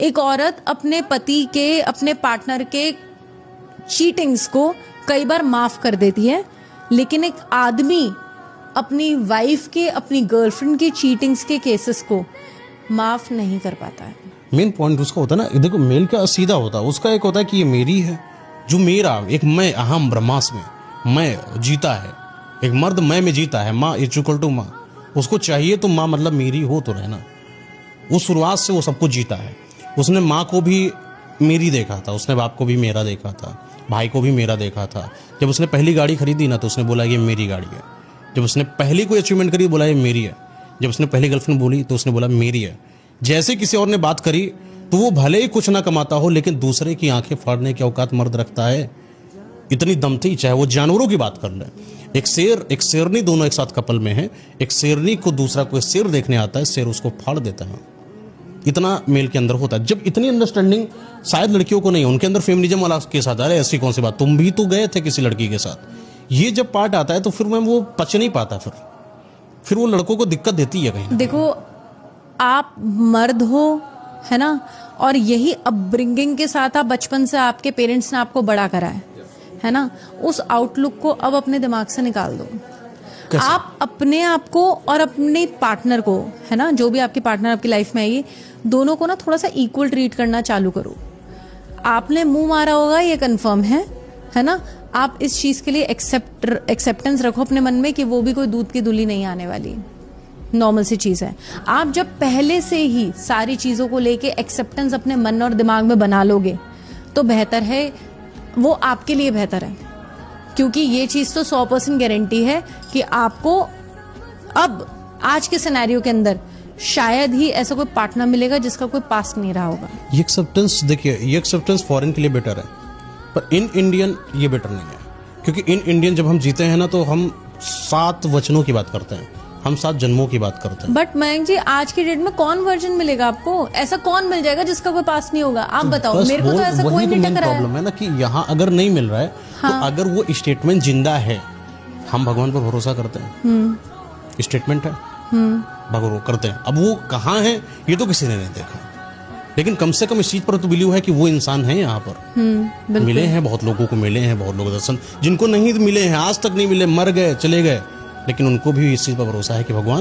एक औरत अपने पति के, अपने पार्टनर के चीटिंग्स को कई बार माफ कर देती है, लेकिन एक आदमी अपनी वाइफ के, अपनी गर्लफ्रेंड की चीटिंग्स के केसेस को माफ नहीं कर पाता है। मेन पॉइंट उसका होता है ना, देखो मेल का सीधा होता है, उसका एक होता है कि ये मेरी है, जो मेरा एक मैं अहम ब्रह्मास्म में मैं जीता है, एक मर्द मैं में जीता है, माँ इज इक्वल टू माँ, उसको चाहिए तो माँ मतलब मेरी हो तो रहना। उस शुरुआत से वो सब कुछ जीता है। उसने माँ को भी मेरी देखा था, उसने बाप को भी मेरा देखा था, भाई को भी मेरा देखा था। जब उसने पहली गाड़ी खरीदी ना तो उसने बोला ये मेरी गाड़ी है। जब उसने पहली कोई अचीवमेंट करी बोला ये मेरी है। जब उसने पहली गर्लफ्रेंड बोली तो उसने बोला मेरी है। जैसे किसी और ने बात करी तो वो भले ही कुछ ना कमाता हो, लेकिन दूसरे की आंखें फाड़ने की औकात मर्द रखता है। इतनी दमती, चाहे वो जानवरों की बात कर ले। एक शेर एक शेरनी दोनों एक साथ कपल में है, एक शेरनी को दूसरा कोई शेर देखने आता है, शेर उसको फाड़ देता है। इतना मेल के अंदर होता है। जब इतनी अंडरस्टैंडिंग शायद लड़कियों को नहीं, उनके अंदर फेमिनिज्म वाला के साथ, अरे ऐसी कौन सी बात, तुम भी तो गए थे किसी लड़की के साथ। ये जब पार्ट आता है तो फिर मैम वो पच नहीं पाता, फिर वो लड़कों को दिक्कत देती है कहीं। देखो, आप मर्द हो, है ना, और यही अपब्रिंगिंग के साथ आप बचपन से आपके पेरेंट्स ने आपको बड़ा करा है ना, उस आउटलुक को अब अपने दिमाग से निकाल दो। आप अपने आप को और अपने पार्टनर को, है ना, जो भी आपके पार्टनर आपकी लाइफ में आएगी, दोनों को ना थोड़ा सा इक्वल ट्रीट करना चालू करो। आपने मुंह मारा होगा, ये कंफर्म है ना। आप इस चीज के लिए एक्सेप्टेंस रखो अपने मन में कि वो भी कोई दूध की दुली नहीं आने वाली, नॉर्मल सी चीज है। आप जब पहले से ही सारी चीजों को लेके एक्सेप्टेंस अपने मन और दिमाग में बना लोगे तो बेहतर है, वो आपके लिए बेहतर है। क्योंकि ये चीज तो 100% गारंटी है कि आपको अब आज के सिनेरियो के अंदर शायद ही ऐसा कोई पार्टनर मिलेगा जिसका कोई पास्ट नहीं रहा होगा। ये एक्सेप्टेंस, देखिए ये एक्सेप्टेंस फॉरेन के लिए बेटर है, पर इन इंडियन ये बेटर नहीं है। क्योंकि इन इंडियन जब हम जीते हैं ना तो हम 7 वचनों की बात करते हैं, हम 7 जन्मों की बात करते हैं। बट मयंक जी, आज की डेट में कौन वर्जन मिलेगा आपको? ऐसा कौन मिल जाएगा जिसका कोई पास नहीं होगा? आप बताओ, मेरे को तो ऐसा कोई नहीं टकरा है। प्रॉब्लम है ना कि यहाँ अगर नहीं मिल रहा है तो अगर वो स्टेटमेंट जिंदा है, हम भगवान पर भरोसा करते हैं, स्टेटमेंट है, भगवान करते हैं। अब वो कहाँ है ये तो किसी ने नहीं देखा, लेकिन कम से कम इस चीज पर तो बिलीव है कि वो इंसान है यहाँ पर। मिले हैं बहुत लोगों को, मिले हैं बहुत लोग दर्शन, जिनको नहीं मिले हैं, आज तक नहीं मिले, मर गए, चले गए, लेकिन उनको भी इस चीज पर भरोसा है कि भगवान